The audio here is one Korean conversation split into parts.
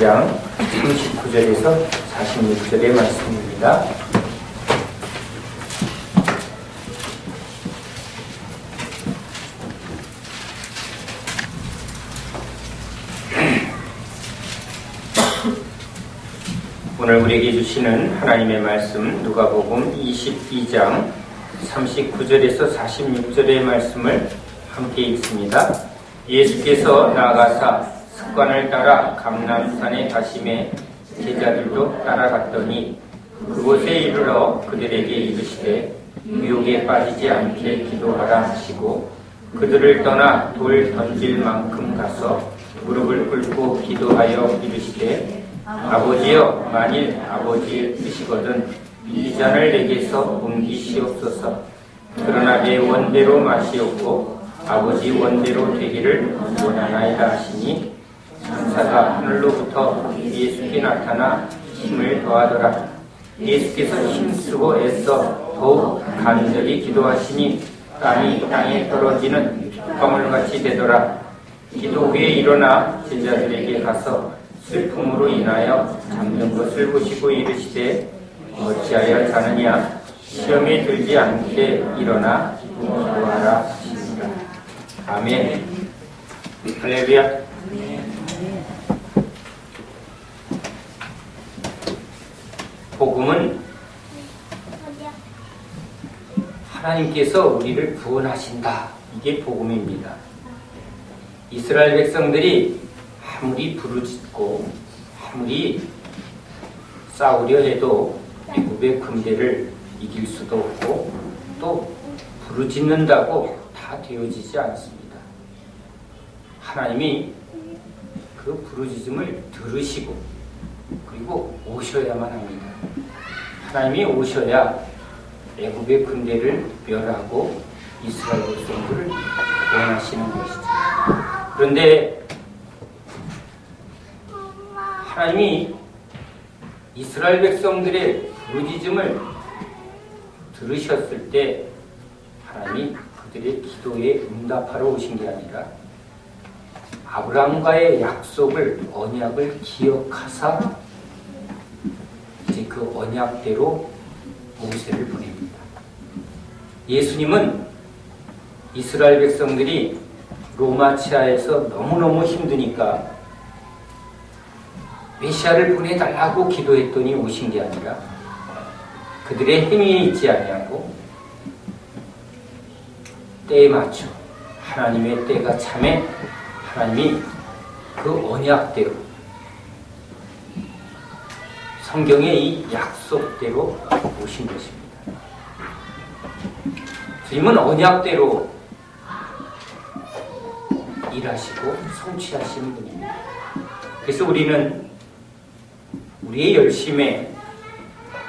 22장 39절에서 46절의 말씀입니다. 오늘 우리에게 주시는 하나님의 말씀 누가복음 22장 39절에서 46절의 말씀을 함께 읽습니다. 예수께서 나아가사 습관을 따라 감람산에 가심에 제자들도 따라갔더니 그곳에 이르러 그들에게 이르시되 유혹에 빠지지 않게 기도하라 하시고 그들을 떠나 돌 던질 만큼 가서 무릎을 꿇고 기도하여 이르시되 아버지여, 만일 아버지의 뜻이거든 이 잔을 내게서 옮기시옵소서. 그러나 내 원대로 마시옵고 아버지 원대로 되기를 원하나이다 하시니 천사가 하늘로부터 예수께 나타나 힘을 더하더라. 예수께서 힘쓰고 애써 더욱 간절히 기도하시니 땀이 땅에 떨어지는 빗방울같이 되더라. 기도 후에 일어나 제자들에게 가서 슬픔으로 인하여 잠든 것을 보시고 이르시되 어찌하여 자느냐. 시험에 들지 않게 일어나 기도하라 하시니라. 아멘. 할렐루야. 복음은 하나님께서 우리를 구원하신다. 이게 복음입니다. 이스라엘 백성들이 아무리 부르짖고 아무리 싸우려 해도 애굽의 군대를 이길 수도 없고 또 부르짖는다고 다 되어지지 않습니다. 하나님이 그 부르짖음을 들으시고 그리고 오셔야만 합니다. 하나님이 오셔야 애굽의 군대를 멸하고 이스라엘 백성들을 구원하시는 것이죠. 그런데 하나님이 이스라엘 백성들의 부르짖음을 들으셨을 때 하나님이 그들의 기도에 응답하러 오신 게 아니라 아브라함과의 약속을, 언약을 기억하사 이제 그 언약대로 모세를 보냅니다. 예수님은 이스라엘 백성들이 로마 치하에서 너무너무 힘드니까 메시아를 보내달라고 기도했더니 오신 게 아니라 그들의 행위에 있지 아니하고 때에 맞춰 하나님의 때가 참에 하나님이 그 언약대로 성경의 이 약속대로 오신 것입니다. 주님은 언약대로 일하시고 성취하시는 분입니다. 그래서 우리는 우리의 열심에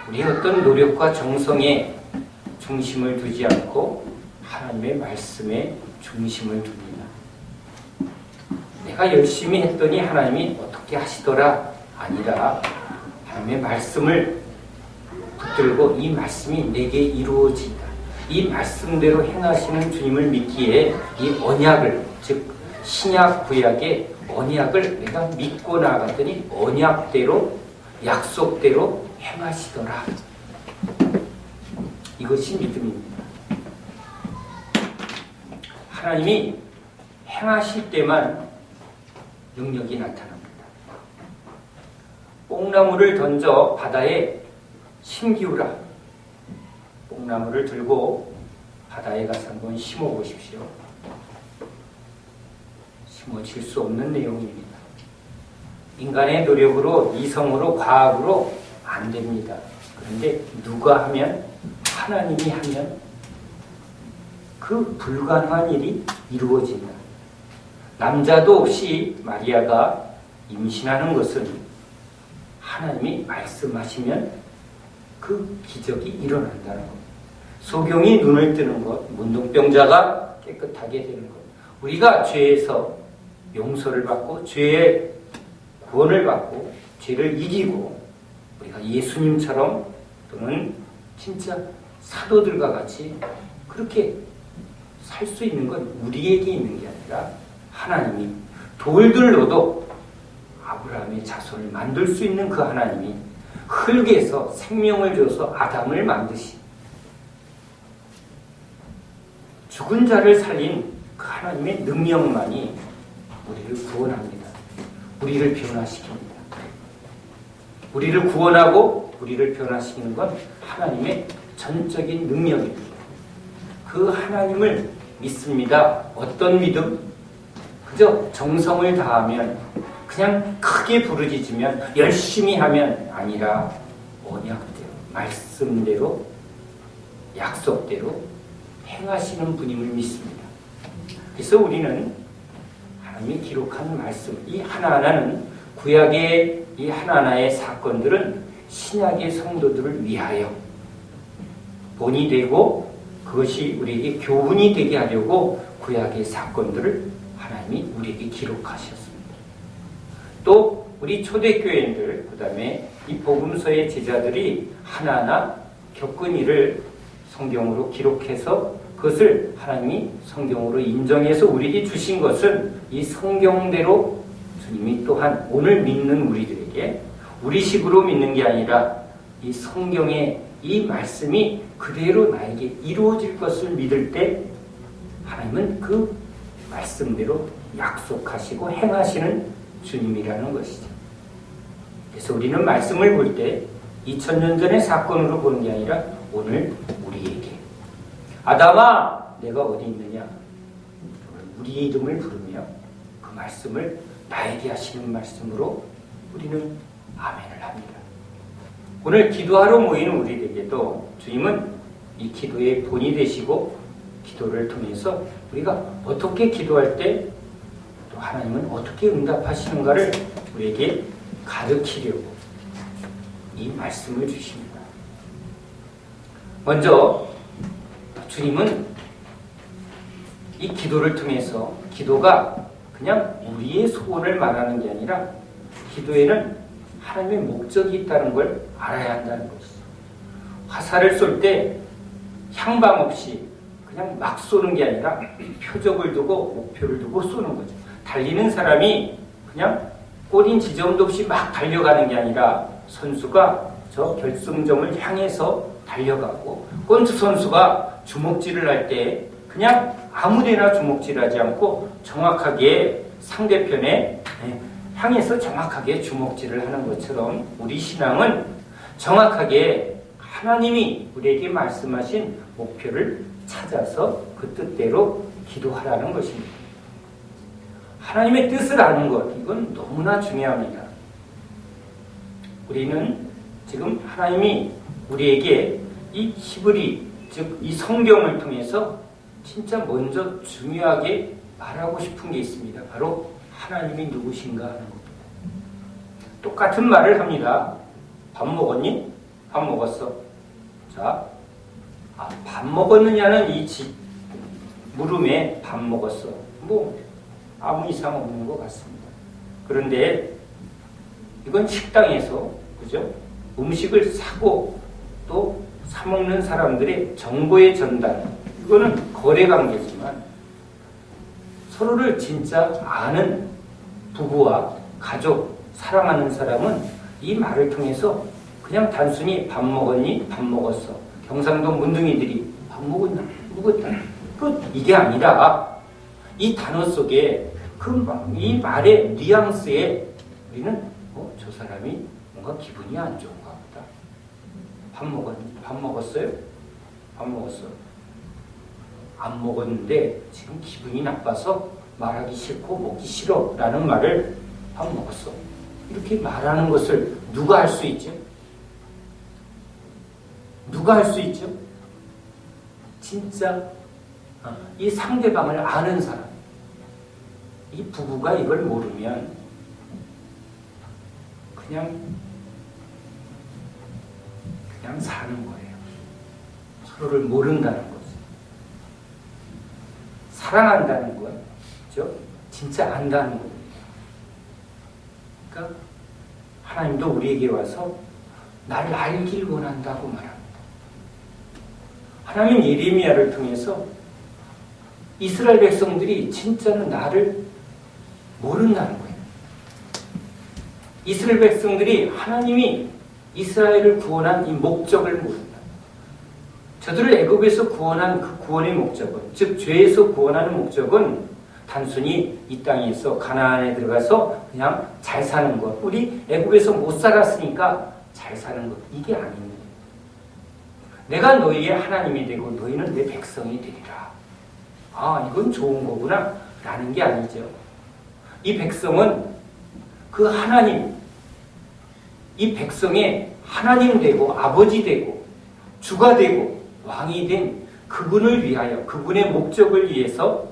우리의 어떤 노력과 정성에 중심을 두지 않고 하나님의 말씀에 중심을 둡니다. 내가 열심히 했더니 하나님이 어떻게 하시더라 아니라 하나님의 말씀을 붙들고 이 말씀이 내게 이루어지다. 이 말씀대로 행하시는 주님을 믿기에 이 언약을, 즉 신약 구약의 언약을 내가 믿고 나아갔더니 언약대로 약속대로 행하시더라. 이것이 믿음입니다. 하나님이 행하실 때만 능력이 나타납니다. 뽕나무를 던져 바다에 심기우라. 뽕나무를 들고 바다에 가서 한번 심어보십시오. 심어질 수 없는 내용입니다. 인간의 노력으로, 이성으로, 과학으로 안 됩니다. 그런데 누가 하면, 하나님이 하면 그 불가능한 일이 이루어진다. 남자도 없이 마리아가 임신하는 것은 하나님이 말씀하시면 그 기적이 일어난다는 것. 소경이 눈을 뜨는 것, 문둥병자가 깨끗하게 되는 것. 우리가 죄에서 용서를 받고 죄의 구원을 받고 죄를 이기고 우리가 예수님처럼 또는 진짜 사도들과 같이 그렇게 살 수 있는 건 우리에게 있는 게 아니라 하나님이 돌들로도 아브라함의 자손을 만들 수 있는 그 하나님이 흙에서 생명을 줘서 아담을 만드신 죽은 자를 살린 그 하나님의 능력만이 우리를 구원합니다. 우리를 변화시킵니다. 우리를 구원하고 우리를 변화시키는 건 하나님의 전적인 능력입니다. 그 하나님을 믿습니다. 어떤 믿음? 그저 정성을 다하면, 그냥 크게 부르짖으면, 열심히 하면 아니라 언약대로, 말씀대로, 약속대로 행하시는 분임을 믿습니다. 그래서 우리는 하나님이 기록한 말씀, 이 하나하나는, 구약의 이 하나하나의 사건들은 신약의 성도들을 위하여 본이 되고 그것이 우리에게 교훈이 되게 하려고 구약의 사건들을 하나님이 우리에게 기록하셨습니다. 또 우리 초대교회인들, 그 다음에 이 복음서의 제자들이 하나하나 겪은 일을 성경으로 기록해서 그것을 하나님이 성경으로 인정해서 우리에게 주신 것은 이 성경대로 주님이 또한 오늘 믿는 우리들에게 우리식으로 믿는 게 아니라 이 성경의 이 말씀이 그대로 나에게 이루어질 것을 믿을 때 하나님은 그 말씀대로 약속하시고 행하시는 주님이라는 것이죠. 그래서 우리는 말씀을 볼 때 2000년 전의 사건으로 보는 게 아니라 오늘 우리에게, 아담아 내가 어디 있느냐, 우리 이름을 부르며 그 말씀을 나에게 하시는 말씀으로 우리는 아멘을 합니다. 오늘 기도하러 모이는 우리에게도 주님은 이 기도의 본이 되시고 기도를 통해서 우리가 어떻게 기도할 때 또 하나님은 어떻게 응답하시는가를 우리에게 가르치려고 이 말씀을 주십니다. 먼저 주님은 이 기도를 통해서, 기도가 그냥 우리의 소원을 말하는 게 아니라 기도에는 하나님의 목적이 있다는 걸 알아야 한다는 것이죠. 화살을 쏠 때 향방 없이 그냥 막 쏘는 게 아니라 표적을 두고 목표를 두고 쏘는 거죠. 달리는 사람이 그냥 꼬린 지점도 없이 막 달려가는 게 아니라 선수가 저 결승점을 향해서 달려가고, 골프 선수가 주먹질을 할 때 그냥 아무데나 주먹질하지 않고 정확하게 상대편에 향해서 정확하게 주먹질을 하는 것처럼 우리 신앙은 정확하게 하나님이 우리에게 말씀하신 목표를 찾아서 그 뜻대로 기도하라는 것입니다. 하나님의 뜻을 아는 것, 이건 너무나 중요합니다. 우리는 지금 하나님이 우리에게 이 히브리, 즉 이 성경을 통해서 진짜 먼저 중요하게 말하고 싶은 게 있습니다. 바로 하나님이 누구신가 하는 겁니다. 똑같은 말을 합니다. 밥 먹었니? 밥 먹었어. 자, 밥 먹었느냐는 이 물음에 밥 먹었어. 뭐 아무 이상 없는 것 같습니다. 그런데 이건 식당에서, 그죠? 음식을 사고 또 사먹는 사람들의 정보의 전달, 이거는 거래 관계지만 서로를 진짜 아는 부부와 가족, 사랑하는 사람은 이 말을 통해서 그냥 단순히 밥 먹었니? 밥 먹었어. 경상도 문둥이들이 밥 먹었나? 먹었다. 이게 아니라 이 단어 속에 이 말의 뉘앙스에 우리는 저 사람이 뭔가 기분이 안 좋은가 보다. 밥 먹었니? 밥 먹었어요? 밥 먹었어. 안 먹었는데 지금 기분이 나빠서 말하기 싫고 먹기 싫어 라는 말을 밥 먹었어. 이렇게 말하는 것을 누가 할 수 있죠? 누가 할 수 있죠? 진짜 이 상대방을 아는 사람. 이 부부가 이걸 모르면 그냥 사는 거예요. 서로를 모른다는 거죠. 사랑한다는 건, 그죠? 진짜 안다는 거예요. 그러니까 하나님도 우리에게 와서 나를 알길 원한다고 말합니다. 하나님 예레미야를 통해서 이스라엘 백성들이 진짜는 나를 모른다는 거예요. 이스라엘 백성들이 하나님이 이스라엘을 구원한 이 목적을 모른다. 저들을 애굽에서 구원한 그 구원의 목적은, 즉 죄에서 구원하는 목적은 단순히 이 땅에서 가나안에 들어가서 그냥 잘 사는 것, 우리 애굽에서 못 살았으니까 잘 사는 것, 이게 아닙니다. 내가 너희의 하나님이 되고 너희는 내 백성이 되리라. 아, 이건 좋은 거구나 라는 게 아니죠. 이 백성은 그 하나님, 이 백성의 하나님 되고 아버지 되고 주가 되고 왕이 된 그분을 위하여, 그분의 목적을 위해서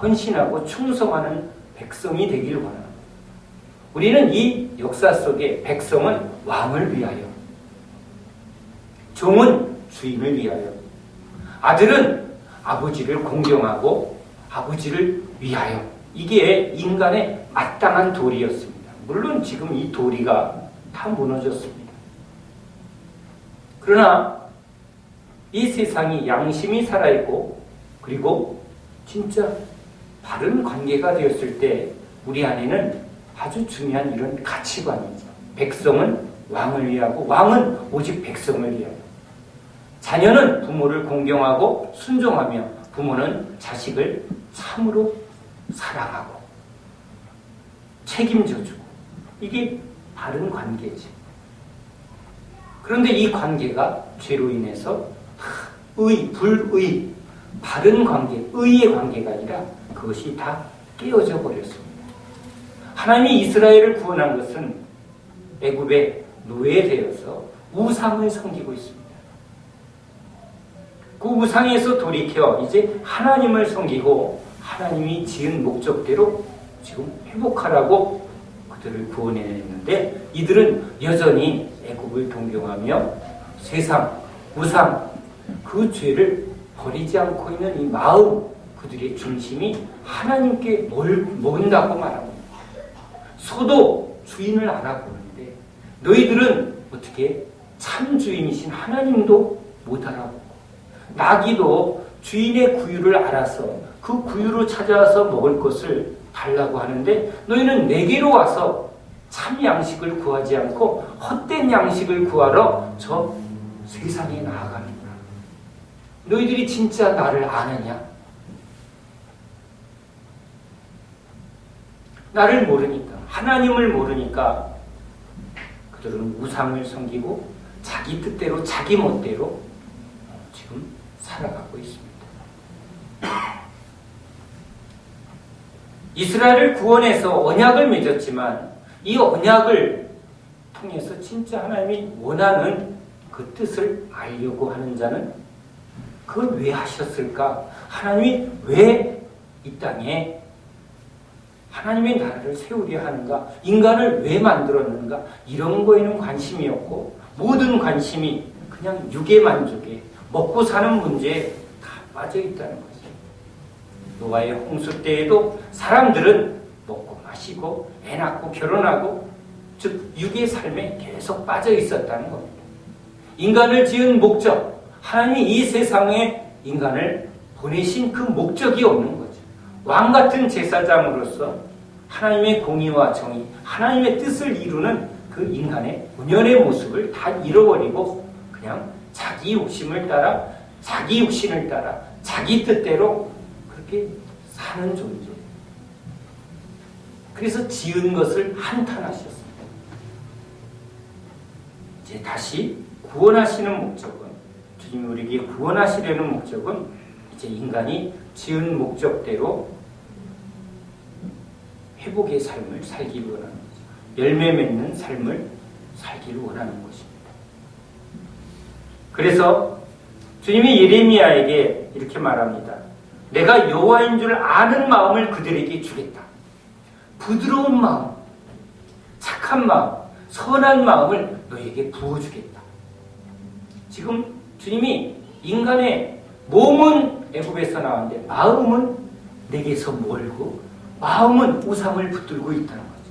헌신하고 충성하는 백성이 되기를 원합니다. 우리는 이 역사 속에 백성은 왕을 위하여, 종은 주인을 위하여, 아들은 아버지를 공경하고 아버지를 위하여, 이게 인간의 마땅한 도리였습니다. 물론 지금 이 도리가 다 무너졌습니다. 그러나 이 세상이 양심이 살아있고 그리고 진짜 바른 관계가 되었을 때 우리 안에는 아주 중요한 이런 가치관이죠. 백성은 왕을 위하고 왕은 오직 백성을 위하여, 자녀는 부모를 공경하고 순종하며 부모는 자식을 참으로 사랑하고 책임져주고, 이게 바른 관계지. 그런데 이 관계가 죄로 인해서 의, 불의, 바른 관계, 의의 관계가 아니라 그것이 다 깨어져 버렸습니다. 하나님이 이스라엘을 구원한 것은 애굽에 노예되어서 우상을 섬기고 있습니다. 그 우상에서 돌이켜 이제 하나님을 섬기고 하나님이 지은 목적대로 지금 회복하라고 그들을 구원해냈는데, 이들은 여전히 애굽을 동경하며 세상, 우상, 그 죄를 버리지 않고 있는 이 마음, 그들의 중심이 하나님께 모은다고 말합니다. 소도 주인을 알아보는데 너희들은 어떻게 참 주인이신 하나님도 못 알아보고, 나귀도 주인의 구유를 알아서 그 구유로 찾아와서 먹을 것을 달라고 하는데 너희는 내게로 와서 참 양식을 구하지 않고 헛된 양식을 구하러 저 세상에 나아가는구나. 너희들이 진짜 나를 아느냐? 나를 모르니까, 하나님을 모르니까 그들은 우상을 섬기고 자기 뜻대로, 자기 멋대로 지금 살아가고 있습니다. 이스라엘을 구원해서 언약을 맺었지만 이 언약을 통해서 진짜 하나님이 원하는 그 뜻을 알려고 하는 자는 그걸 왜 하셨을까? 하나님이 왜 이 땅에 하나님의 나라를 세우려 하는가? 인간을 왜 만들었는가? 이런 거에는 관심이 없고 모든 관심이 그냥 육의 만족에, 먹고 사는 문제에 다 빠져 있다는 거죠. 노아의 홍수 때에도 사람들은 먹고 마시고 애 낳고 결혼하고, 즉 육의 삶에 계속 빠져 있었다는 겁니다. 인간을 지은 목적, 하나님이 이 세상에 인간을 보내신 그 목적이 없는 거죠. 왕 같은 제사장으로서 하나님의 공의와 정의, 하나님의 뜻을 이루는 그 인간의 본연의 모습을 다 잃어버리고 그냥 자기 욕심을 따라, 자기 육신을 따라, 자기 뜻대로 그렇게 사는 존재. 그래서 지은 것을 한탄하셨습니다. 이제 다시 구원하시는 목적은, 주님이 우리에게 구원하시려는 목적은 이제 인간이 지은 목적대로 회복의 삶을 살기를 원하는 거죠. 열매 맺는 삶을 살기를 원하는 것입니다. 그래서 주님이 예레미야에게 이렇게 말합니다. 내가 여호와인 줄 아는 마음을 그들에게 주겠다. 부드러운 마음, 착한 마음, 선한 마음을 너에게 부어주겠다. 지금 주님이 인간의 몸은 애굽에서 나왔는데 마음은 내게서 멀고 마음은 우상을 붙들고 있다는 거죠.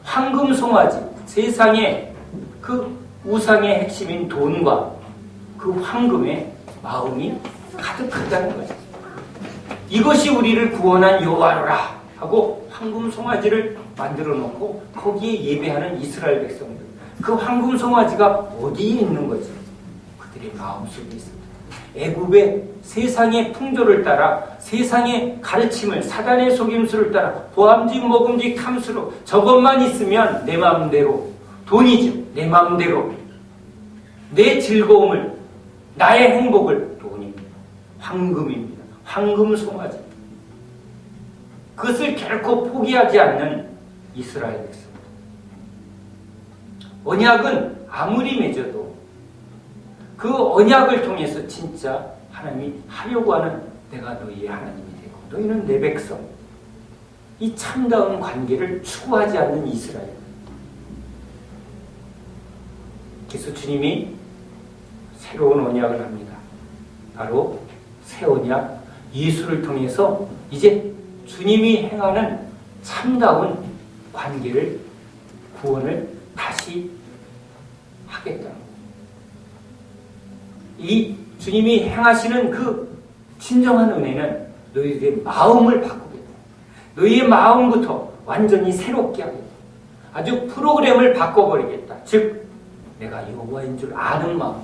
황금 송아지, 세상에 그 우상의 핵심인 돈과 그 황금의 마음이 가득하다는 거죠. 이것이 우리를 구원한 여호와로라 하고 황금 송아지를 만들어 놓고 거기에 예배하는 이스라엘 백성들. 그 황금 송아지가 어디에 있는 거지? 그들의 마음속에 있습니다. 애굽의 세상의 풍조를 따라, 세상의 가르침을, 사단의 속임수를 따라 보암직 먹음직 탐수로 저것만 있으면 내 마음대로, 돈이죠. 내 마음대로 내 즐거움을, 나의 행복을, 돈입니다. 황금입니다. 황금 송아지. 그것을 결코 포기하지 않는 이스라엘 백성. 언약은 아무리 맺어도 그 언약을 통해서 진짜 하나님이 하려고 하는 내가 너희의 하나님이 되고 너희는 내 백성, 이 참다운 관계를 추구하지 않는 이스라엘. 그래서 주님이 새로운 언약을 합니다. 바로 새 언약, 예수를 통해서 이제 주님이 행하는 참다운 관계를, 구원을 다시 하겠다. 이 주님이 행하시는 그 진정한 은혜는 너희들의 마음을 바꾸겠다. 너희의 마음부터 완전히 새롭게 하겠다. 아주 프로그램을 바꿔버리겠다. 즉 내가 여호와인 줄 아는 마음,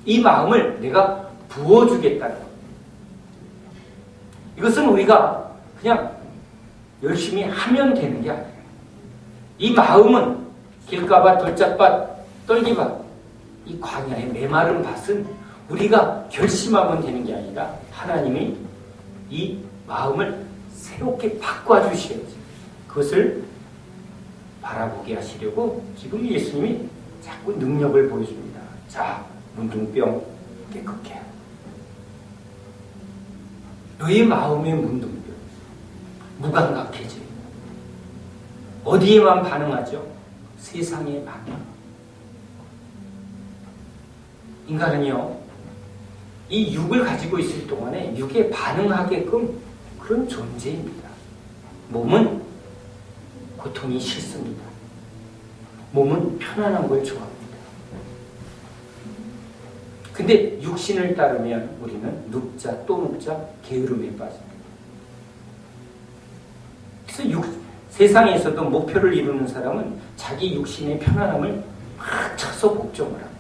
이 마음을 내가 부어주겠다는 것. 이것은 우리가 그냥 열심히 하면 되는 게 아니에요. 이 마음은 길가밭, 돌짝밭, 떨기밭, 이 광야의 메마른 밭은 우리가 결심하면 되는 게 아니라 하나님이 이 마음을 새롭게 바꿔주셔야지. 그것을 바라보게 하시려고 지금 예수님이 자꾸 능력을 보여줍니다. 자, 문둥병 깨끗해. 너희 마음의 문둥병 무감각해져. 어디에만 반응하죠? 세상에 반응. 인간은요, 이 육을 가지고 있을 동안에 육에 반응하게끔 그런 존재입니다. 몸은 고통이 싫습니다. 몸은 편안한 걸 좋아합니다. 근데 육신을 따르면 우리는 눕자 또 눕자 게으름에 빠집니다. 그래서 세상에서도 목표를 이루는 사람은 자기 육신의 편안함을 막 쳐서 복종을 합니다.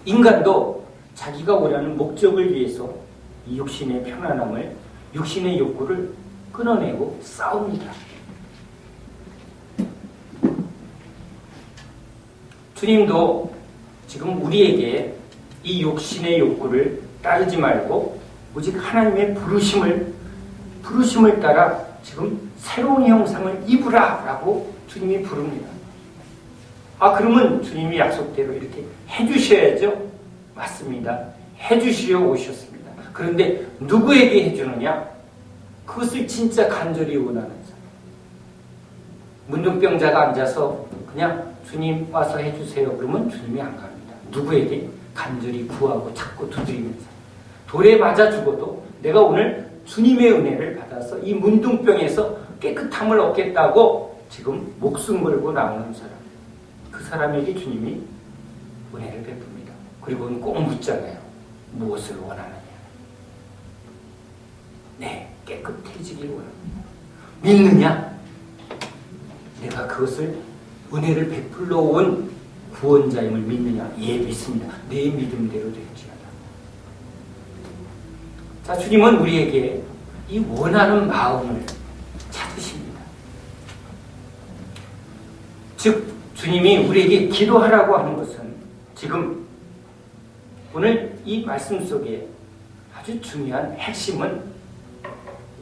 인간도 자기가 원하는 목적을 위해서 이 육신의 편안함을, 육신의 욕구를 끊어내고 싸웁니다. 주님도 지금 우리에게 이 욕심의 욕구를 따르지 말고 오직 하나님의 부르심을 따라 지금 새로운 형상을 입으라 라고 주님이 부릅니다. 그러면 주님이 약속대로 이렇게 해주셔야죠. 맞습니다. 해주시려 오셨습니다. 그런데 누구에게 해주느냐? 그것을 진짜 간절히 원하는 사람. 문둥병자가 앉아서 그냥 주님 와서 해주세요. 그러면 주님이 안 갑니다. 누구에게? 간절히 구하고 찾고 두드리면서. 돌에 맞아 죽어도 내가 오늘 주님의 은혜를 받아서 이 문둥병에서 깨끗함을 얻겠다고 지금 목숨 걸고 나오는 사람. 그 사람에게 주님이 은혜를 베풉니다. 그리고는 꼭 묻잖아요. 무엇을 원하느냐? 네, 깨끗해지길 원합니다. 믿느냐? 내가 그것을 은혜를 베풀러 온 구원자임을 믿느냐? 예, 믿습니다. 내 믿음대로 될지어다. 자, 주님은 우리에게 이 원하는 마음을 찾으십니다. 즉, 주님이 우리에게 기도하라고 하는 것은 지금 오늘 이 말씀 속에 아주 중요한 핵심은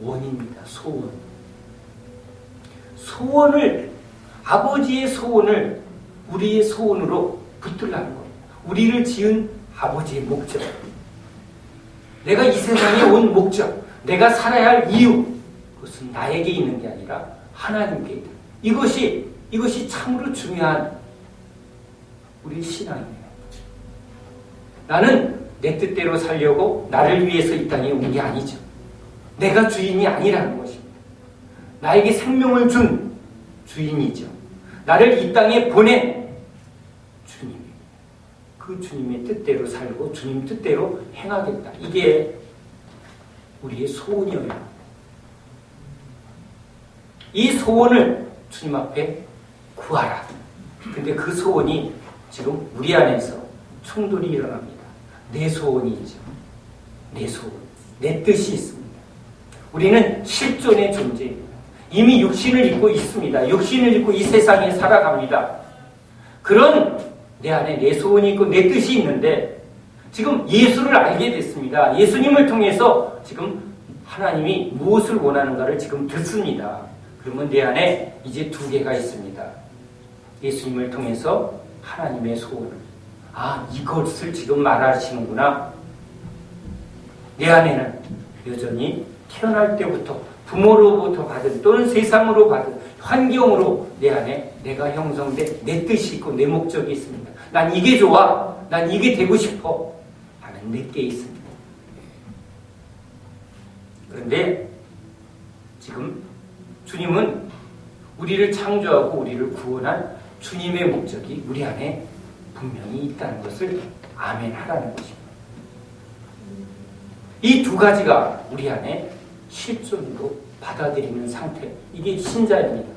원입니다. 소원. 소원을, 아버지의 소원을 우리의 소원으로 붙들라는 겁니다. 우리를 지은 아버지의 목적. 내가 이 세상에 온 목적, 내가 살아야 할 이유, 그것은 나에게 있는 게 아니라 하나님께 있다. 이것이 참으로 중요한 우리 신앙입니다. 나는 내 뜻대로 살려고 나를 위해서 이 땅에 온 게 아니죠. 내가 주인이 아니라는 것입니다. 나에게 생명을 준 주인이죠. 나를 이 땅에 보낸 주님입니다. 그 주님의 뜻대로 살고 주님 뜻대로 행하겠다. 이게 우리의 소원이어야 합니다. 이 소원을 주님 앞에 구하라. 근데 그 소원이 지금 우리 안에서 충돌이 일어납니다. 내 소원이 있죠. 내 소원, 내 뜻이 있습니다. 우리는 실존의 존재입니다. 이미 육신을 입고 있습니다. 육신을 입고 이 세상에 살아갑니다. 그런 내 안에 내 소원이 있고 내 뜻이 있는데 지금 예수를 알게 됐습니다. 예수님을 통해서 지금 하나님이 무엇을 원하는가를 지금 듣습니다. 그러면 내 안에 이제 두 개가 있습니다. 예수님을 통해서 하나님의 소원을, 이것을 지금 말하시는구나. 내 안에는 여전히 태어날 때부터 부모로부터 받은 또는 세상으로 받은 환경으로 내 안에 내가 형성된 내 뜻이 있고 내 목적이 있습니다. 난 이게 좋아. 난 이게 되고 싶어. 하는 내게 있습니다. 그런데 지금 주님은 우리를 창조하고 우리를 구원한 주님의 목적이 우리 안에 분명히 있다는 것을 아멘 하라는 것입니다. 이 두 가지가 우리 안에 실존으로 받아들이는 상태, 이게 신자입니다.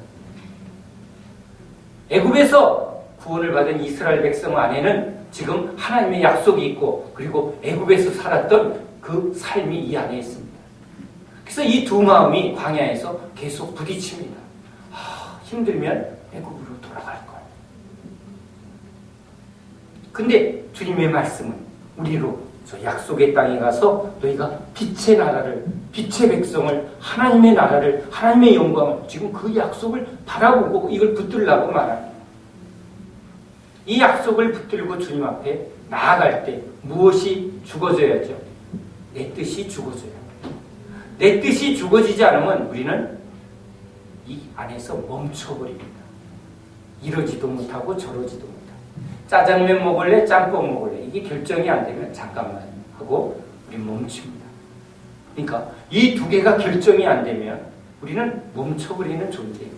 애굽에서 구원을 받은 이스라엘 백성 안에는 지금 하나님의 약속이 있고 그리고 애굽에서 살았던 그 삶이 이 안에 있습니다. 그래서 이 두 마음이 광야에서 계속 부딪힙니다. 힘들면 애굽으로 돌아갈 거야. 근데 주님의 말씀은 우리로 저 약속의 땅에 가서 너희가 빛의 나라를, 빛의 백성을, 하나님의 나라를, 하나님의 영광을, 지금 그 약속을 바라보고 이걸 붙들라고 말합니다. 이 약속을 붙들고 주님 앞에 나아갈 때 무엇이 죽어져야죠? 내 뜻이 죽어져요. 내 뜻이 죽어지지 않으면 우리는 이 안에서 멈춰버립니다. 이러지도 못하고 저러지도 못하고. 짜장면 먹을래? 짬뽕 먹을래? 이게 결정이 안 되면 잠깐만 하고 우리 멈춥니다. 그러니까 이 두 개가 결정이 안 되면 우리는 멈춰버리는 존재입니다.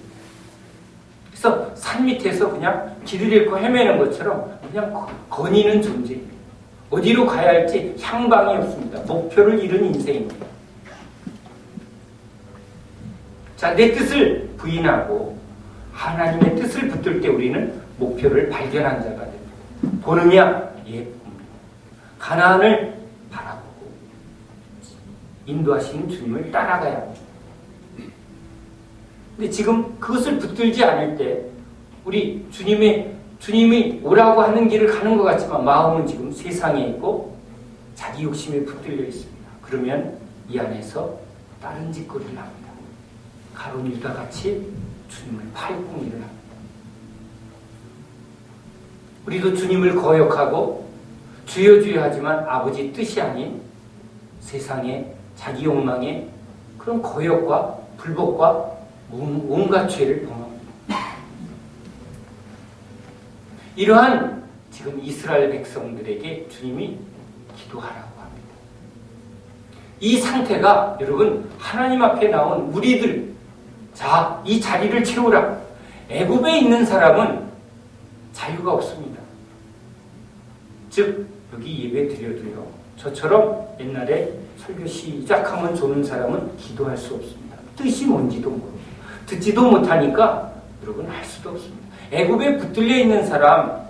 그래서 산 밑에서 그냥 길을 잃고 헤매는 것처럼 그냥 거니는 존재입니다. 어디로 가야 할지 향방이 없습니다. 목표를 잃은 인생입니다. 자, 내 뜻을 부인하고 하나님의 뜻을 붙들 때 우리는 목표를 발견한 자가 됩니다. 보느냐? 예, 봅니다. 가나안을 바라보고 인도하시는 주님을 따라가야 합니다. 근데 지금 그것을 붙들지 않을 때 우리 주님이 오라고 하는 길을 가는 것 같지만 마음은 지금 세상에 있고 자기 욕심에 붙들려 있습니다. 그러면 이 안에서 다른 짓거리를 합니다. 가룟 유다 같이 주님을 팔고 일을 합니다. 우리도 주님을 거역하고 주여 주여 하지만 아버지 뜻이 아닌 세상의 자기 욕망의 그런 거역과 불복과 온갖 죄를 범합니다. 이러한 지금 이스라엘 백성들에게 주님이 기도하라고 합니다. 이 상태가 여러분 하나님 앞에 나온 우리들, 자, 이 자리를 채우라. 애굽에 있는 사람은 자유가 없습니다. 즉 여기 예배 드려도요, 저처럼 옛날에 설교 시작하면 좋은 사람은 기도할 수 없습니다. 뜻이 뭔지도 모르고 듣지도 못하니까 여러분 할 수도 없습니다. 애굽에 붙들려 있는 사람,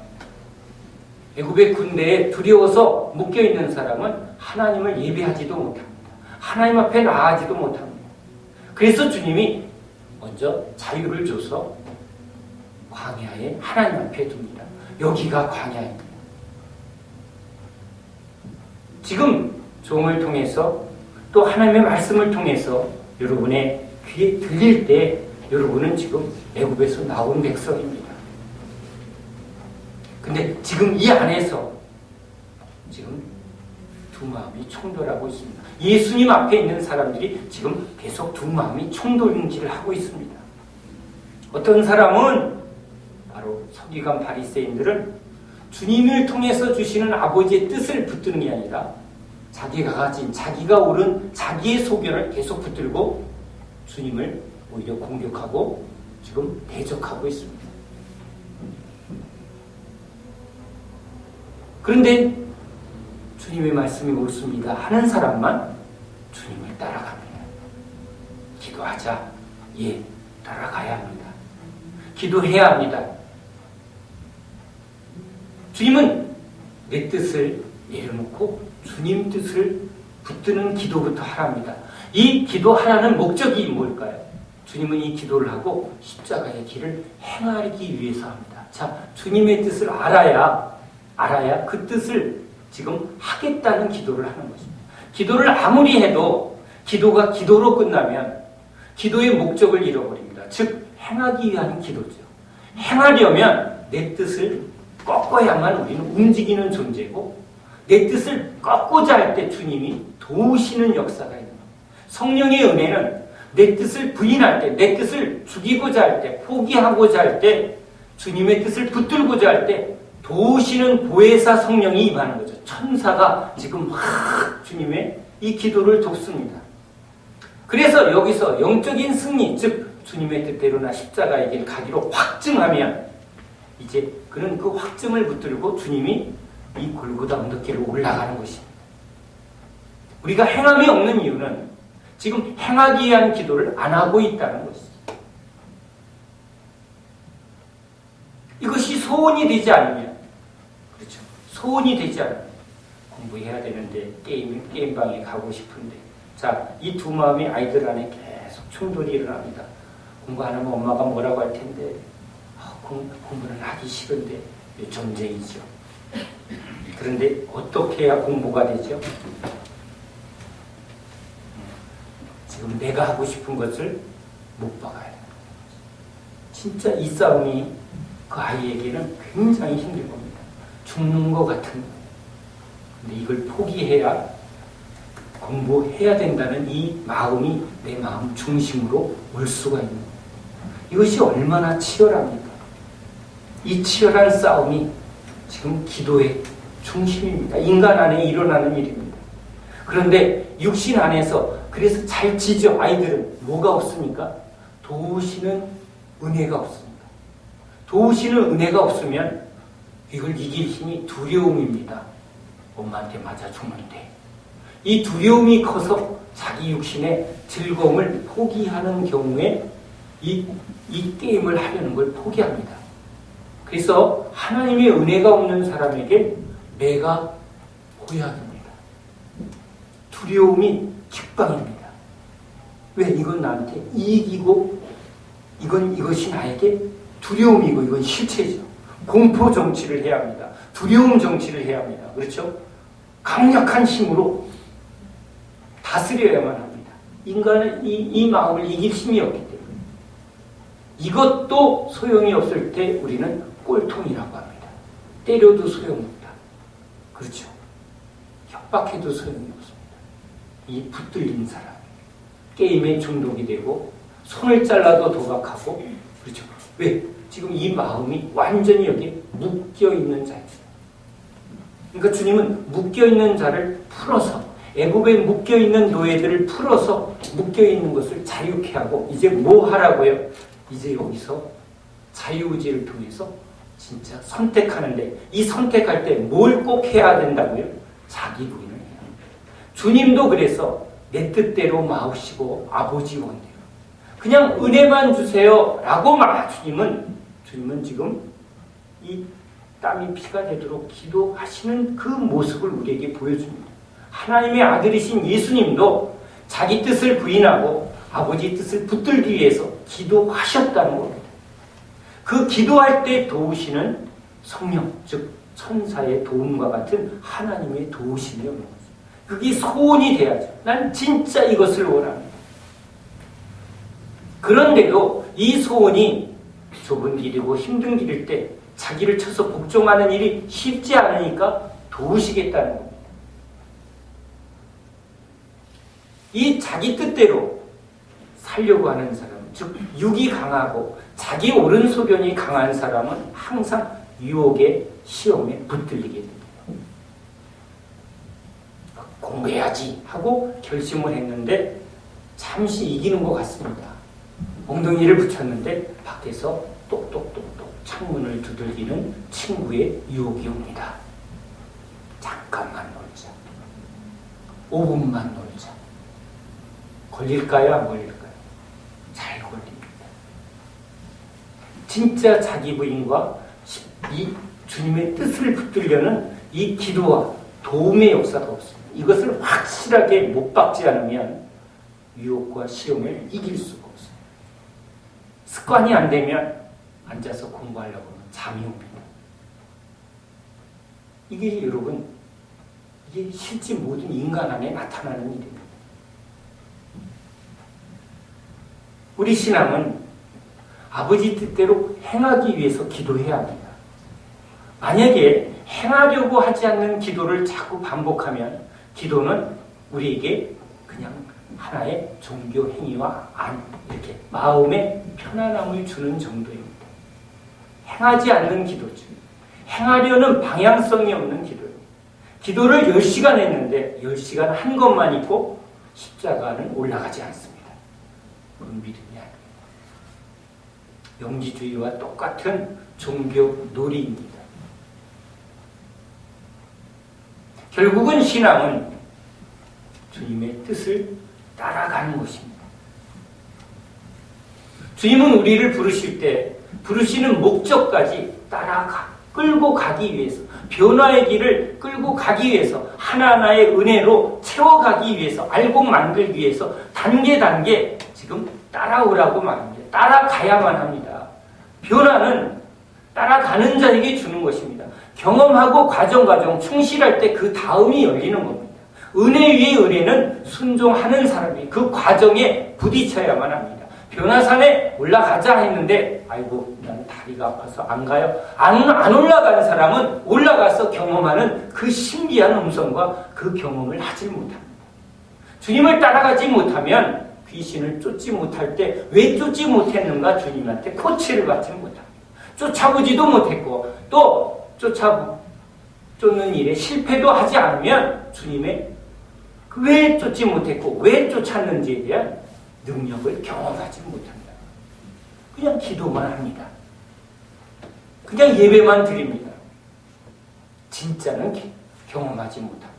애굽의 군대에 두려워서 묶여 있는 사람은 하나님을 예배하지도 못합니다. 하나님 앞에 나아가지도 못합니다. 그래서 주님이 먼저 자유를 줘서 광야에 하나님 앞에 둡니다. 여기가 광야입니다. 지금 종을 통해서 또 하나님의 말씀을 통해서 여러분의 귀에 들릴 때 여러분은 지금 애굽에서 나온 백성입니다. 근데 지금 이 안에서 지금 두 마음이 충돌하고 있습니다. 예수님 앞에 있는 사람들이 지금 계속 두 마음이 충돌인지를 하고 있습니다. 어떤 사람은 바로 서기관 바리새인들은 주님을 통해서 주시는 아버지의 뜻을 붙드는 게 아니라 자기가 가진, 자기가 옳은 자기의 소견을 계속 붙들고 주님을 오히려 공격하고 지금 대적하고 있습니다. 그런데 주님의 말씀이 옳습니다 하는 사람만 주님을 따라갑니다. 기도하자. 예, 따라가야 합니다. 기도해야 합니다. 주님은 내 뜻을 내려놓고 주님 뜻을 붙드는 기도부터 하랍니다. 이 기도하라는 목적이 뭘까요? 주님은 이 기도를 하고 십자가의 길을 행하기 위해서 합니다. 자, 주님의 뜻을 알아야 그 뜻을 지금 하겠다는 기도를 하는 것입니다. 기도를 아무리 해도 기도가 기도로 끝나면 기도의 목적을 잃어버립니다. 즉 행하기 위한 기도죠. 행하려면 내 뜻을 꺾어야만 우리는 움직이는 존재고, 내 뜻을 꺾고자 할 때 주님이 도우시는 역사가 있는 겁니다. 성령의 은혜는 내 뜻을 부인할 때, 내 뜻을 죽이고자 할 때, 포기하고자 할 때, 주님의 뜻을 붙들고자 할 때 도우시는 보혜사 성령이 임하는 거죠. 천사가 지금 주님의 이 기도를 돕습니다. 그래서 여기서 영적인 승리, 즉 주님의 뜻대로나 십자가의 길 가기로 확증하면 이제 그는 그 확증을 붙들고 주님이 이 골고다 언덕길을 올라가는 것입니다. 우리가 행함이 없는 이유는 지금 행하기 위한 기도를 안 하고 있다는 것이죠. 이것이 소원이 되지 않으면, 그렇죠. 소원이 되지 않으면 공부해야 되는데 게임방에 가고 싶은데, 자, 이 두 마음이 아이들 안에 계속 충돌이 일어납니다. 공부 안 하면 엄마가 뭐라고 할 텐데, 공부는 하기 싫은데, 전쟁이죠. 그런데 어떻게 해야 공부가 되죠? 지금 내가 하고 싶은 것을 못 박아야 돼요. 진짜 이 싸움이 그 아이에게는 굉장히 힘들 겁니다. 죽는 것 같은 거예요. 근데 이걸 포기해야 공부해야 된다는 이 마음이 내 마음 중심으로 올 수가 있는 거예요. 이것이 얼마나 치열합니까? 이 치열한 싸움이 지금 기도의 중심입니다. 인간 안에 일어나는 일입니다. 그런데 육신 안에서 그래서 잘 지죠. 아이들은 뭐가 없습니까? 도우시는 은혜가 없습니다. 도우시는 은혜가 없으면 이걸 이길 힘이 두려움입니다. 엄마한테 맞아 죽는데. 이 두려움이 커서 자기 육신의 즐거움을 포기하는 경우에 이 게임을 하려는 걸 포기합니다. 그래서 하나님의 은혜가 없는 사람에게 매가 고약입니다. 두려움이 직방입니다. 왜? 이건 나한테 이익이고 이것이 나에게 두려움이고 이건 실체죠. 공포 정치를 해야 합니다. 두려움 정치를 해야 합니다. 그렇죠? 강력한 힘으로 다스려야만 합니다. 인간은 이 마음을 이길 힘이 없기 때문에. 이것도 소용이 없을 때 우리는 꼴통이라고 합니다. 때려도 소용없다. 그렇죠? 협박해도 소용이 없습니다. 이 붙들린 사람, 게임에 중독이 되고 손을 잘라도 도박하고, 그렇죠? 왜? 지금 이 마음이 완전히 여기 묶여있는 자입니다. 그러니까 주님은 묶여있는 자를 풀어서, 애굽에 묶여있는 노예들을 풀어서 묶여있는 것을 자유케 하고, 이제 뭐 하라고요? 이제 여기서 자유의지를 통해서 진짜 선택하는데, 이 선택할 때 뭘 꼭 해야 된다고요? 자기 부인을 해야 합니다. 주님도 그래서 내 뜻대로 마옵시고 아버지 원대로 그냥 은혜만 주세요 라고 주님은 지금 이 땀이 피가 되도록 기도하시는 그 모습을 우리에게 보여줍니다. 하나님의 아들이신 예수님도 자기 뜻을 부인하고 아버지 뜻을 붙들기 위해서 기도하셨다는 겁니다. 그 기도할 때 도우시는 성령, 즉 천사의 도움과 같은 하나님의 도우심이 없는 거죠. 그게 소원이 돼야죠. 난 진짜 이것을 원합니다. 그런데도 이 소원이 좁은 길이고 힘든 길일 때 자기를 쳐서 복종하는 일이 쉽지 않으니까 도우시겠다는 겁니다. 이 자기 뜻대로 살려고 하는 사람, 즉 육이 강하고 자기 옳은 소견이 강한 사람은 항상 유혹의 시험에 붙들리게 됩니다. 공부해야지 하고 결심을 했는데 잠시 이기는 것 같습니다. 엉덩이를 붙였는데 밖에서 똑똑똑똑 창문을 두들기는 친구의 유혹이 옵니다. 잠깐만 놀자. 5분만 놀자. 걸릴까요? 안 걸릴까요? 잘 걸립니다. 진짜 자기 부인과 이 주님의 뜻을 붙들려는 이 기도와 도움의 역사가 없습니다. 이것을 확실하게 못 박지 않으면 유혹과 시험을 이길 수가 없어요. 습관이 안 되면 앉아서 공부하려고 하면 잠이 옵니다. 이게 여러분, 이게 실제 모든 인간 안에 나타나는 일입니다. 우리 신앙은 아버지 뜻대로 행하기 위해서 기도해야 합니다. 만약에 행하려고 하지 않는 기도를 자꾸 반복하면 기도는 우리에게 그냥 하나의 종교 행위와 이렇게 마음의 편안함을 주는 정도입니다. 행하지 않는 기도죠. 행하려는 방향성이 없는 기도예요. 기도를 10시간 했는데 10시간 한 것만 있고 십자가는 올라가지 않습니다. 그건 믿음이 아닙니다. 영지주의와 똑같은 종교 놀이입니다. 결국은 신앙은 주님의 뜻을 따라가는 것입니다. 주님은 우리를 부르실 때 부르시는 목적까지 끌고 가기 위해서, 변화의 길을 끌고 가기 위해서, 하나하나의 은혜로 채워가기 위해서, 알고 만들기 위해서 단계 지금 따라오라고 말합니다. 따라가야만 합니다. 변화는 따라가는 자에게 주는 것입니다. 경험하고 과정 충실할 때 그 다음이 열리는 겁니다. 은혜 위에 은혜는 순종하는 사람이 그 과정에 부딪혀야만 합니다. 변화산에 올라가자 했는데 아이고 나는 다리가 아파서 안 가요. 안 올라간 사람은 올라가서 경험하는 그 신비한 음성과 그 경험을 하지 못합니다. 주님을 따라가지 못하면 귀신을 쫓지 못할 때 왜 쫓지 못했는가 주님한테 코치를 받지 못합니다. 쫓아보지도 못했고 또 쫓는 일에 실패도 하지 않으면 주님의 왜 쫓지 못했고 왜 쫓았는지에 대한 능력을 경험하지 못합니다. 그냥 기도만 합니다. 그냥 예배만 드립니다. 진짜는 경험하지 못합니다.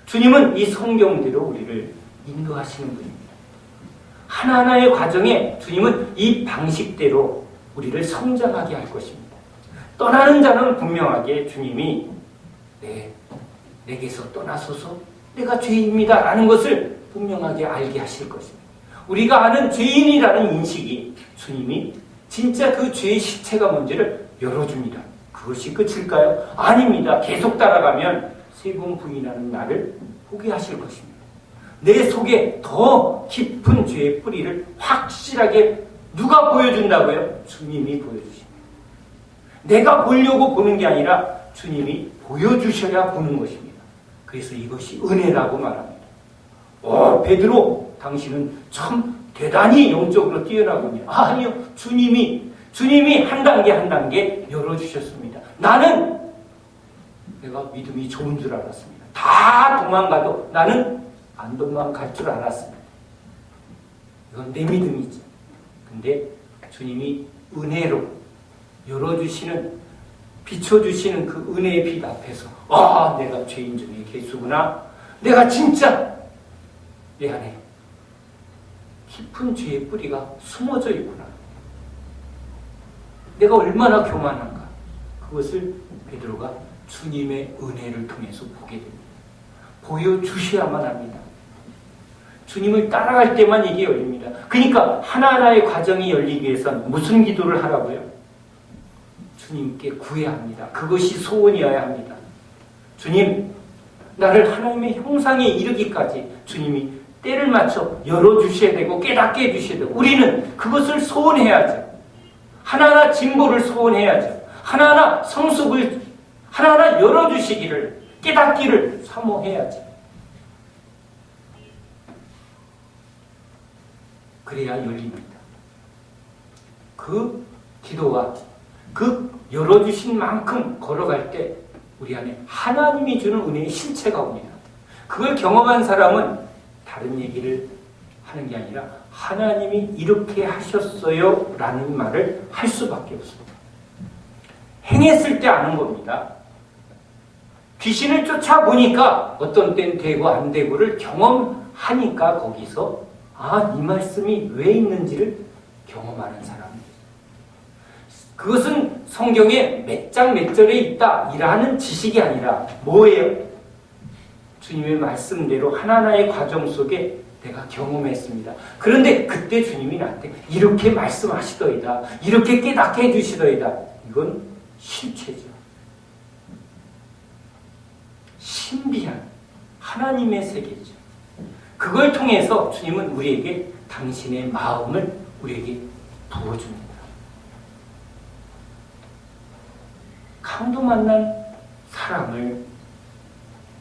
주님은 이 성경대로 우리를 인도하시는 분입니다. 하나하나의 과정에 주님은 이 방식대로 우리를 성장하게 할 것입니다. 떠나는 자는 분명하게 주님이 내게서 떠나소서 내가 죄인입니다 라는 것을 분명하게 알게 하실 것입니다. 우리가 아는 죄인이라는 인식이 주님이 진짜 그 죄의 실체가 뭔지를 열어줍니다. 그것이 끝일까요? 아닙니다. 계속 따라가면 3번 부인하는 나를 보게 하실 것입니다. 내 속에 더 깊은 죄의 뿌리를 확실하게 누가 보여준다고요? 주님이 보여주십니다. 내가 보려고 보는 게 아니라 주님이 보여주셔야 보는 것입니다. 그래서 이것이 은혜라고 말합니다. 베드로 당신은 참 대단히 영적으로 뛰어나군요. 아니요. 주님이 한 단계 열어주셨습니다. 내가 믿음이 좋은 줄 알았습니다. 다 도망가도 나는 안 도망갈 줄 알았습니다. 이건 내 믿음이죠. 근데 주님이 은혜로 열어주시는, 비춰주시는 그 은혜의 빛 앞에서 내가 죄인 중에 개수구나. 내가 진짜 내 안에 깊은 죄의 뿌리가 숨어져 있구나. 내가 얼마나 교만한가. 그것을 베드로가 주님의 은혜를 통해서 보게 됩니다. 보여주셔야만 합니다. 주님을 따라갈 때만 이게 열립니다. 그러니까 하나하나의 과정이 열리기 위해서는 무슨 기도를 하라고요? 주님께 구해야 합니다. 그것이 소원이어야 합니다. 주님, 나를 하나님의 형상에 이르기까지 주님이 때를 맞춰 열어주셔야 되고 깨닫게 해주셔야 되고 우리는 그것을 소원해야죠. 하나하나 진보를 소원해야죠. 하나하나 성숙을 하나하나 열어주시기를 깨닫기를 사모해야죠. 그래야 열립니다. 그 기도와 그 열어주신 만큼 걸어갈 때 우리 안에 하나님이 주는 은혜의 실체가 옵니다. 그걸 경험한 사람은 다른 얘기를 하는 게 아니라 하나님이 이렇게 하셨어요 라는 말을 할 수밖에 없습니다. 행했을 때 아는 겁니다. 귀신을 쫓아보니까 어떤 땐 되고 안 되고를 경험하니까 거기서 이 말씀이 왜 있는지를 경험하는 사람입니다. 그것은 성경에 몇 장 몇 절에 있다 이라는 지식이 아니라 뭐예요? 주님의 말씀대로 하나하나의 과정 속에 내가 경험했습니다. 그런데 그때 주님이 나한테 이렇게 말씀하시더이다. 이렇게 깨닫게 해주시더이다. 이건 실체죠. 신비한 하나님의 세계죠. 그걸 통해서 주님은 우리에게 당신의 마음을 우리에게 부어줍니다. 강도 만난 사람을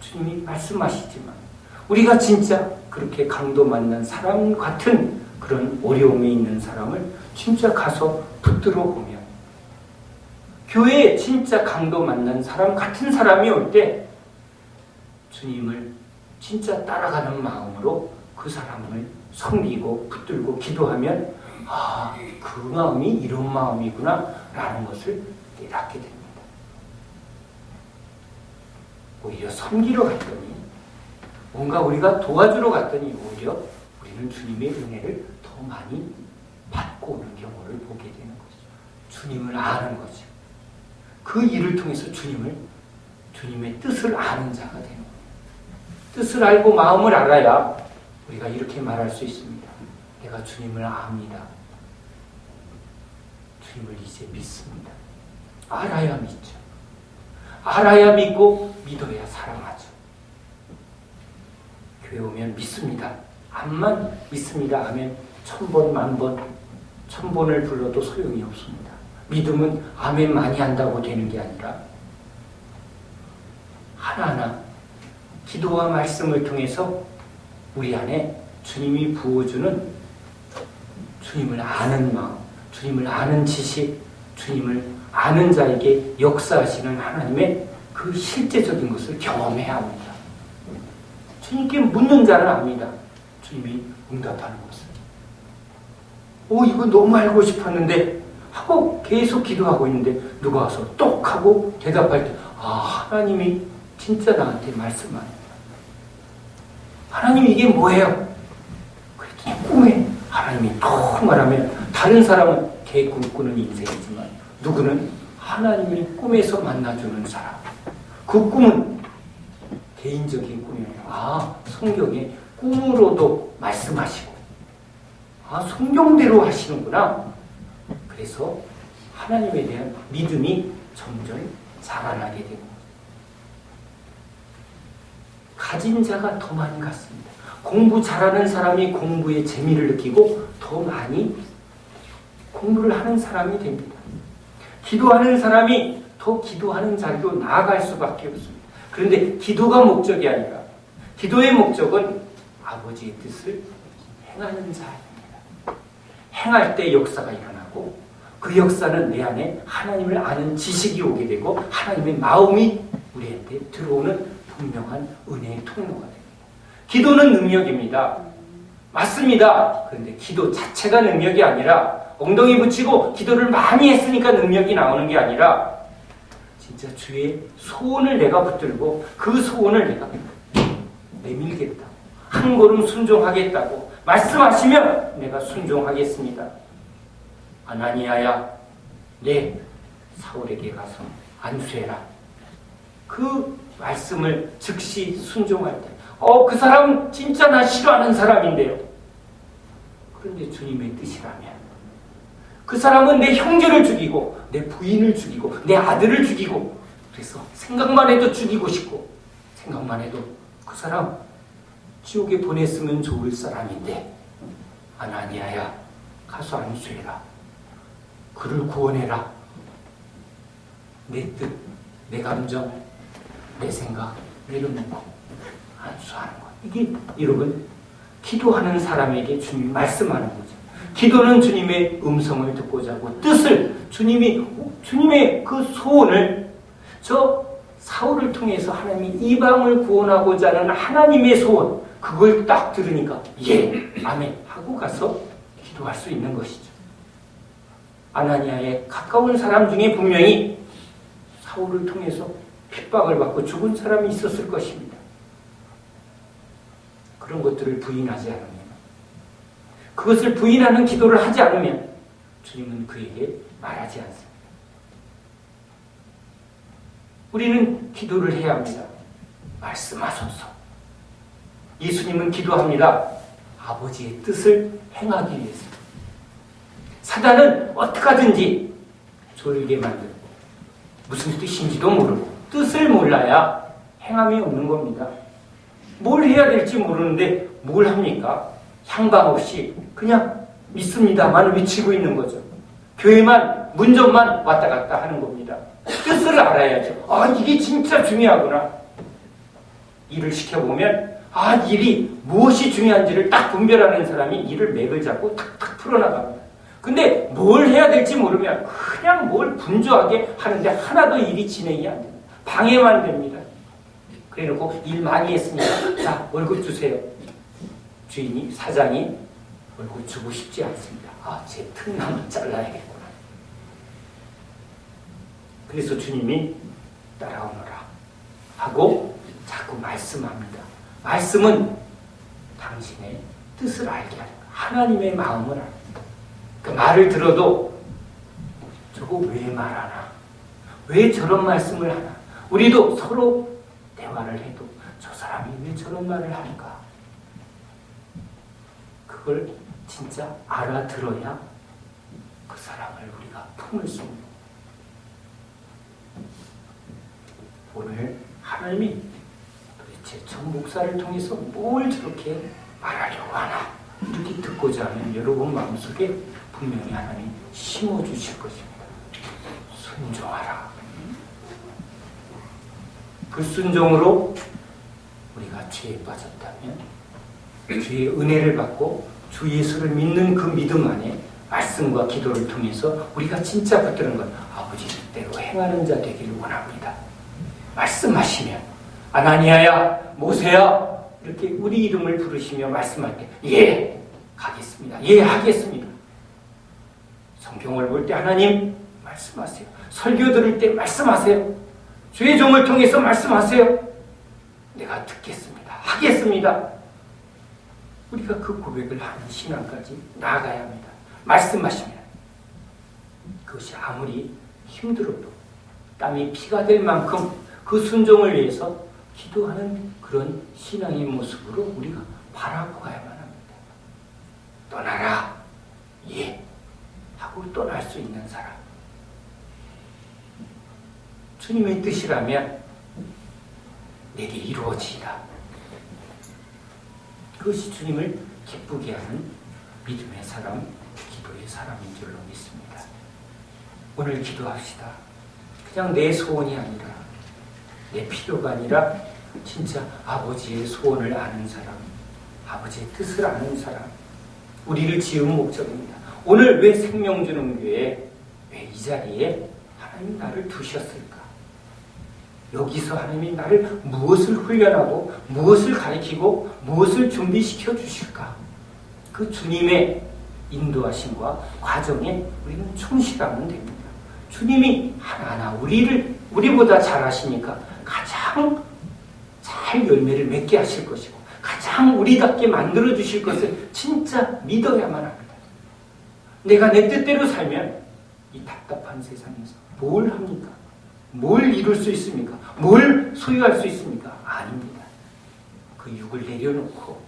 주님이 말씀하시지만 우리가 진짜 그렇게 강도 만난 사람 같은 그런 어려움에 있는 사람을 진짜 가서 붙들어 보면 교회에 진짜 강도 만난 사람 같은 사람이 올 때 주님을 진짜 따라가는 마음으로 그 사람을 섬기고 붙들고 기도하면 아, 그 마음이 이런 마음이구나 라는 것을 깨닫게 됩니다. 오히려 섬기러 갔더니 뭔가 우리가 도와주러 갔더니 오히려 우리는 주님의 은혜를 더 많이 받고 오는 경우를 보게 되는 거죠. 주님을 아는 거죠. 그 일을 통해서 주님의 뜻을 아는 자가 되는 거예요. 뜻을 알고 마음을 알아야 우리가 이렇게 말할 수 있습니다. 내가 주님을 압니다. 주님을 이제 믿습니다. 알아야 믿죠. 알아야 믿고 믿어야 사랑하죠. 교회 오면 믿습니다. 암만 믿습니다 하면 1000번, 10,000번, 1000번을 불러도 소용이 없습니다. 믿음은 아멘 많이 한다고 되는 게 아니라 하나하나 기도와 말씀을 통해서 우리 안에 주님이 부어주는 주님을 아는 마음, 주님을 아는 지식, 주님을 아는 자에게 역사하시는 하나님의 그 실제적인 것을 경험해야 합니다. 주님께 묻는 자는 압니다. 주님이 응답하는 것을. 이거 너무 알고 싶었는데 하고 계속 기도하고 있는데 누가 와서 똑 하고 대답할 때 하나님이 진짜 나한테 말씀하네. 하나님 이게 뭐예요? 그랬더니 꿈에 하나님이 톡 말하면 다른 사람은 개 꿈꾸는 인생이지만 누구는 하나님이 꿈에서 만나주는 사람. 그 꿈은 개인적인 꿈이 아니라 성경에 꿈으로도 말씀하시고 성경대로 하시는구나. 그래서 하나님에 대한 믿음이 점점 자라나게 되는 거예요. 가진 자가 더 많이 갖습니다. 공부 잘하는 사람이 공부의 재미를 느끼고 더 많이 공부를 하는 사람이 됩니다. 기도하는 사람이 더 기도하는 자리로 나아갈 수밖에 없습니다. 그런데 기도가 목적이 아니라 기도의 목적은 아버지의 뜻을 행하는 자입니다. 행할 때 역사가 일어나고 그 역사는 내 안에 하나님을 아는 지식이 오게 되고 하나님의 마음이 우리한테 들어오는 분명한 은혜의 통로가 됩니다. 기도는 능력입니다. 맞습니다. 그런데 기도 자체가 능력이 아니라 엉덩이 붙이고 기도를 많이 했으니까 능력이 나오는 게 아니라 진짜 주의 소원을 내가 붙들고 그 소원을 내가 내밀겠다고 한 걸음 순종하겠다고 말씀하시면 내가 순종하겠습니다. 아나니아야 내 사울에게 가서 안수해라. 그 말씀을 즉시 순종할 때 그 사람은 진짜 나 싫어하는 사람인데요. 그런데 주님의 뜻이라면 그 사람은 내 형제를 죽이고 내 부인을 죽이고 내 아들을 죽이고 그래서 생각만 해도 죽이고 싶고 생각만 해도 그 사람 지옥에 보냈으면 좋을 사람인데 아나니아야 가서 안수해라. 그를 구원해라. 내 뜻, 내 감정, 내 생각 내려놓고 안수하는 것. 이게 여러분 기도하는 사람에게 주님이 말씀하는 거죠. 기도는 주님의 음성을 듣고자 하고 뜻을 주님의 그 소원을 저 사울을 통해서 하나님이 이방을 구원하고자 하는 하나님의 소원 그걸 딱 들으니까 예, 아멘 하고 가서 기도할 수 있는 것이죠. 아나니아의 가까운 사람 중에 분명히 사울을 통해서 핍박을 받고 죽은 사람이 있었을 것입니다. 그런 것들을 부인하지 않으면 그것을 부인하는 기도를 하지 않으면 주님은 그에게 말하지 않습니다. 우리는 기도를 해야 합니다. 말씀하소서. 예수님은 기도합니다. 아버지의 뜻을 행하기 위해서. 사단은 어떻게 하든지 졸게 만들고 무슨 뜻인지도 모르고 뜻을 몰라야 행함이 없는 겁니다. 뭘 해야 될지 모르는데 뭘 합니까? 향방 없이 그냥 믿습니다만 외치고 있는 거죠. 교회만 문전만 왔다 갔다 하는 겁니다. 뜻을 알아야죠. 아, 이게 진짜 중요하구나. 일을 시켜보면 일이 무엇이 중요한지를 딱 분별하는 사람이 일을 맥을 잡고 탁탁 풀어나갑니다. 근데 뭘 해야 될지 모르면 그냥 뭘 분주하게 하는데 하나도 일이 진행이 안 됩니다. 방해만 됩니다. 그래놓고 일 많이 했으니까 자, 월급 주세요. 주인이, 사장이 월급 주고 싶지 않습니다. 제 틈나무 잘라야겠구나. 그래서 주님이 따라오너라 하고 자꾸 말씀합니다. 말씀은 당신의 뜻을 알게 하는 거예요. 하나님의 마음을 압니다. 그 말을 들어도 저거 왜 말하나? 왜 저런 말씀을 하나? 우리도 서로 대화를 해도 저 사람이 왜 저런 말을 할까? 그걸 진짜 알아들어야 그 사람을 우리가 품을 수 있는. 오늘 하나님이 도대체 전 목사를 통해서 뭘 저렇게 말하려고 하나? 이렇게 듣고자 하면 여러분 마음속에 분명히 하나님이 심어주실 것입니다. 순종하라. 불순종으로 우리가 죄에 빠졌다면 주의 은혜를 받고 주 예수를 믿는 그 믿음 안에 말씀과 기도를 통해서 우리가 진짜 붙드는 것, 아버지 뜻대로 행하는 자 되기를 원합니다. 말씀하시면 아나니아야, 모세야 이렇게 우리 이름을 부르시며 말씀할 때 예, 가겠습니다. 예, 하겠습니다. 성경을 볼 때 하나님 말씀하세요. 설교 들을 때 말씀하세요. 주의 종을 통해서 말씀하세요. 내가 듣겠습니다. 하겠습니다. 우리가 그 고백을 하는 신앙까지 나아가야 합니다. 말씀하시면 그것이 아무리 힘들어도 땀이 피가 될 만큼 그 순종을 위해서 기도하는 그런 신앙의 모습으로 우리가 바라보아야만 합니다. 떠나라. 예. 하고 떠날 수 있는 사람. 주님의 뜻이라면 내게 이루어지리라. 그것이 주님을 기쁘게 하는 믿음의 사람, 기도의 사람인 줄로 믿습니다. 오늘 기도합시다. 그냥 내 소원이 아니라, 내 필요가 아니라 진짜 아버지의 소원을 아는 사람, 아버지의 뜻을 아는 사람, 우리를 지은 목적입니다. 오늘 왜 생명주는 교회에, 왜 이 자리에 하나님이 나를 두셨을까? 여기서 하나님이 나를 무엇을 훈련하고 무엇을 가르치고 무엇을 준비시켜 주실까? 그 주님의 인도하심과 과정에 우리는 충실하면 됩니다. 주님이 하나하나 우리보다 잘 하시니까 가장 잘 열매를 맺게 하실 것이고 가장 우리답게 만들어 주실 것을 진짜 믿어야만 합니다. 내가 내 뜻대로 살면 이 답답한 세상에서 뭘 합니까? 뭘 이룰 수 있습니까? 뭘 소유할 수 있습니까? 아닙니다. 그 육을 내려놓고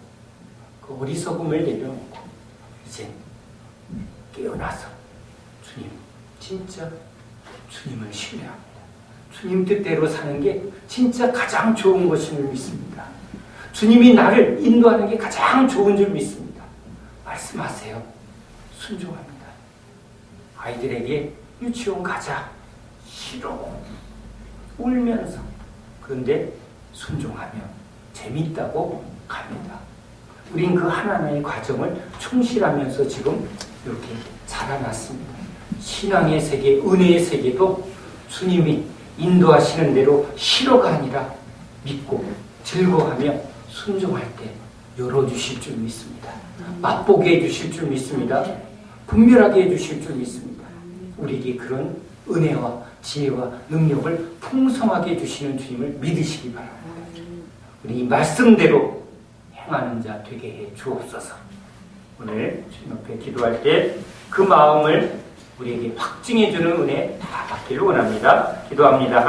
그 어리석음을 내려놓고 이제 깨어나서 주님, 진짜 주님을 신뢰합니다. 주님 뜻대로 사는 게 진짜 가장 좋은 것임을 믿습니다. 주님이 나를 인도하는 게 가장 좋은 줄 믿습니다. 말씀하세요. 순종합니다. 아이들에게 유치원 가자. 싫어. 울면서. 그런데 순종하며 재밌다고 갑니다. 우린 그 하나하나의 과정을 충실하면서 지금 이렇게 자라났습니다. 신앙의 세계, 은혜의 세계도 주님이 인도하시는 대로 싫어가 아니라 믿고 즐거워하며 순종할 때 열어주실 줄 믿습니다. 맛보게 해주실 줄 믿습니다. 분별하게 해주실 줄 믿습니다. 우리에게 그런 은혜와 지혜와 능력을 풍성하게 해주시는 주님을 믿으시기 바랍니다. 우리 이 말씀대로 행하는 자 되게 해 주옵소서. 오늘 주님 앞에 기도할 때 그 마음을 우리에게 확증해 주는 은혜 다 받기를 원합니다. 기도합니다.